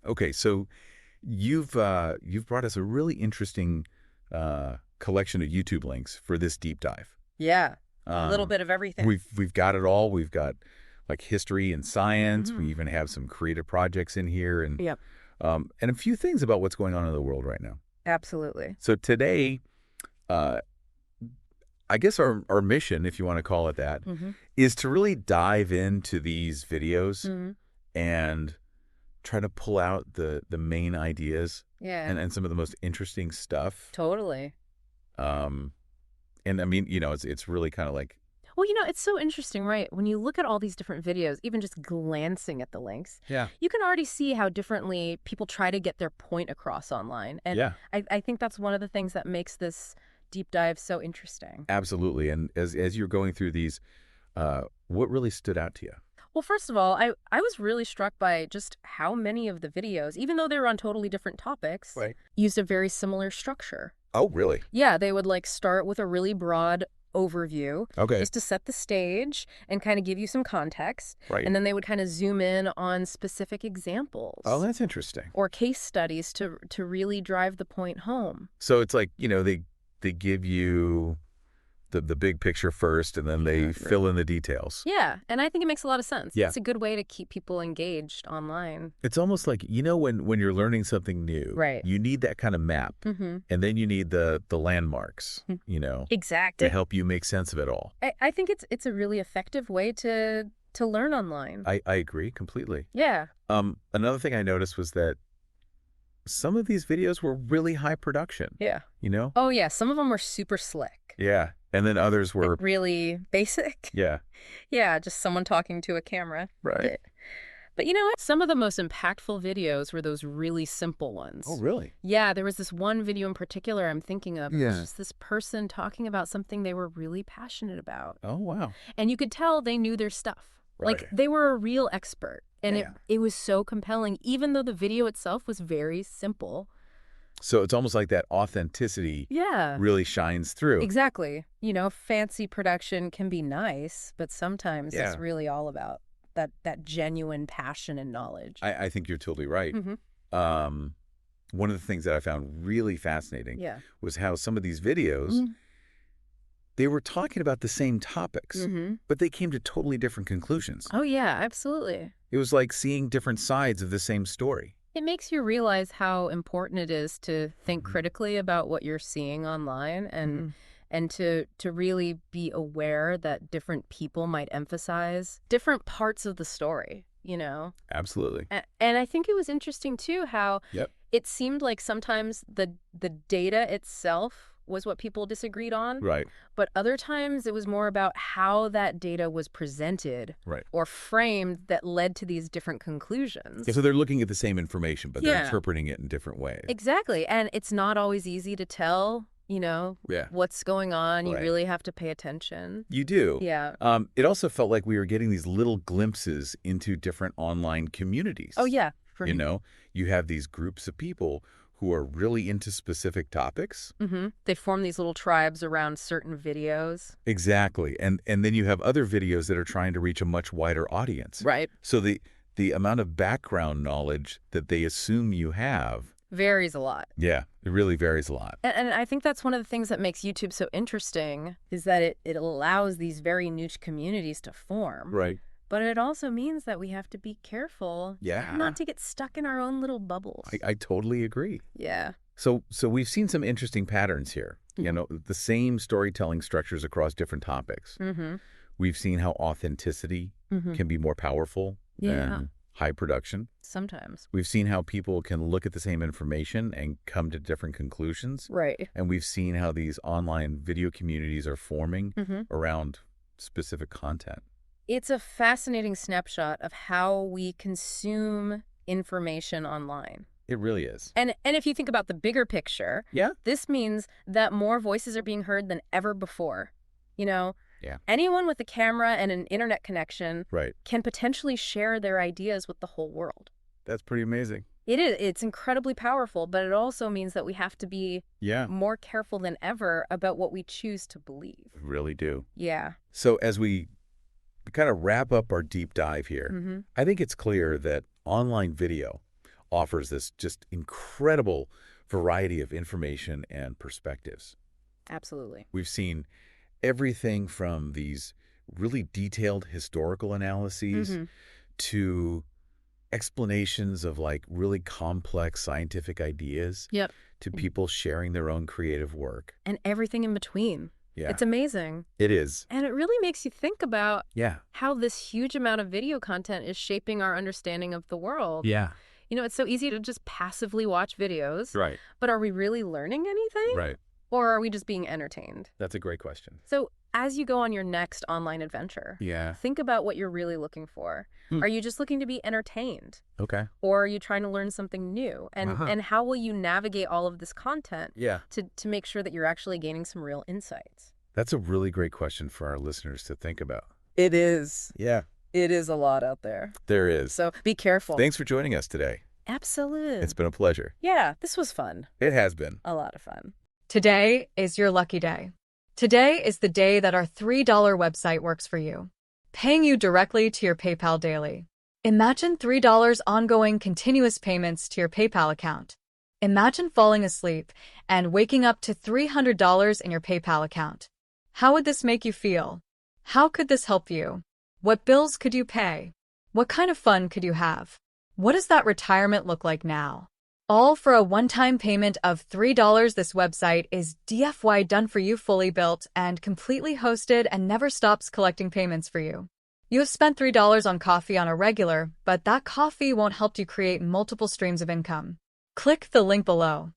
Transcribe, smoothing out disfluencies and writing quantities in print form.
Okay, so you've brought us a really interesting collection of YouTube links for this deep dive. Yeah, a little bit of everything. We've got it all. We've got like history and science. We Mhm. even have some creative projects in here, Yep, and a few things about what's going on in the world right now. absolutely. So today, uh, I guess our mission, if you want to call it that, Hmm. is to really dive into these videos Hmm. and try to pull out the main ideas Yeah, and some of the most interesting stuff. totally. Um, and I mean, it's really kind of like, Well, it's so interesting, right? When you look at all these different videos, even just glancing at the links, yeah, you can already see how differently people try to get their point across online. And yeah, I think that's one of the things that makes this deep dive so interesting. absolutely. And as you're going through these, what really stood out to you? Well, first of all, I was really struck by just how many of the videos, even though they were on totally different topics, Right. used a very similar structure. Oh, really? Yeah, they would like start with a really broad overview Okay. just to set the stage and kind of give you some context. Right. And then they would kind of zoom in on specific examples Oh, that's interesting. or case studies to really drive the point home. So it's like, they give you the big picture first, and then they Exactly. fill in the details. Yeah, and I think it makes a lot of sense. Yeah. It's a good way to keep people engaged online. It's almost like, when you're learning something new, Right. you need that kind of map, Mm-hmm. and then you need the landmarks, to Exactly. help you make sense of it all. I think it's a really effective way to learn online. I agree completely. Yeah. Another thing I noticed was that some of these videos were really high production, Yeah. you know? Oh, yeah. Some of them were super slick. Yeah. And then others were, Like really basic. yeah. Yeah, just someone talking to a camera. Right. But you know what? Some of the most impactful videos were those really simple ones. Oh, really? Yeah, there was this one video in particular I'm thinking of. It was Yeah. just this person talking about something they were really passionate about. Oh, wow. And you could tell they knew their stuff. Like Right. they were a real expert. And Yeah. it was so compelling, even though the video itself was very simple. So it's almost like that authenticity Yeah. really shines through. Exactly. Fancy production can be nice, but sometimes Yeah. it's really all about that genuine passion and knowledge. I think you're totally right. Mm-hmm. One of the things that I found really fascinating Yeah. was how some of these videos, they were talking about the same topics, Mm-hmm. but they came to totally different conclusions. Oh, yeah, absolutely. It was like seeing different sides of the same story. It makes you realize how important it is to think Mhm. critically about what you're seeing online and to really be aware that different people might emphasize different parts of the story, Absolutely. And I think it was interesting, too, how Yep. it seemed like sometimes the data itself was what people disagreed on. Right. But other times it was more about how that data was presented Right. or framed that led to these different conclusions. Yeah, so they're looking at the same information, but they're Yeah. interpreting it in different ways. Exactly. And it's not always easy to tell, Yeah. what's going on. You Right. really have to pay attention. You do. Yeah. It also felt like we were getting these little glimpses into different online communities. Oh, yeah. You have these groups of people who are really into specific topics. Mm-hmm. They form these little tribes around certain videos. Exactly. And then you have other videos that are trying to reach a much wider audience. Right. So the amount of background knowledge that they assume you have, Varies a lot. yeah, it really varies a lot. And I think that's one of the things that makes YouTube so interesting is that it allows these very niche communities to form. Right. But it also means that we have to be careful Yeah. not to get stuck in our own little bubbles. I totally agree. Yeah. So we've seen some interesting patterns here. The same storytelling structures across different topics. Mm-hmm. We've seen how authenticity Mm-hmm. can be more powerful Yeah. than high production. Sometimes. We've seen how people can look at the same information and come to different conclusions. Right. And we've seen how these online video communities are forming Mm-hmm. around specific content. It's a fascinating snapshot of how we consume information online. It really is. And if you think about the bigger picture, Yeah. this means that more voices are being heard than ever before. Yeah. Anyone with a camera and an internet connection Right. can potentially share their ideas with the whole world. That's pretty amazing. It is. It's incredibly powerful, but it also means that we have to be Yeah. more careful than ever about what we choose to believe. We really do. Yeah. So as we kind of wrap up our deep dive here, Mm-hmm. I think it's clear that online video, offers this just incredible variety of information and perspectives. Absolutely. We've seen everything from these really detailed historical analyses to explanations of like really complex scientific ideas Yep. to people sharing their own creative work. And everything in between. Yeah. It's amazing. It is. And it really makes you think about Yeah. how this huge amount of video content is shaping our understanding of the world. Yeah. You know, it's so easy to just passively watch videos. Right. But are we really learning anything? Right. Or are we just being entertained? That's a great question. So as you go on your next online adventure, Yeah. think about what you're really looking for. Are you just looking to be entertained? Okay. Or are you trying to learn something new? And how will you navigate all of this content to make sure that you're actually gaining some real insights? That's a really great question for our listeners to think about. It is. Yeah. It is a lot out there. There is. So be careful. Thanks for joining us today. Absolutely. It's been a pleasure. Yeah, this was fun. It has been. A lot of fun. Today is your lucky day. Today is the day that our $3 website works for you, paying you directly to your PayPal daily. Imagine $3 ongoing continuous payments to your PayPal account. Imagine falling asleep and waking up to $300 in your PayPal account. How would this make you feel? How could this help you? What bills could you pay? What kind of fun could you have? What does that retirement look like now? All for a one-time payment of $3. This website is DFY done for you, fully built and completely hosted, and never stops collecting payments for you. You have spent $3 on coffee on a regular, but that coffee won't help you create multiple streams of income. Click the link below.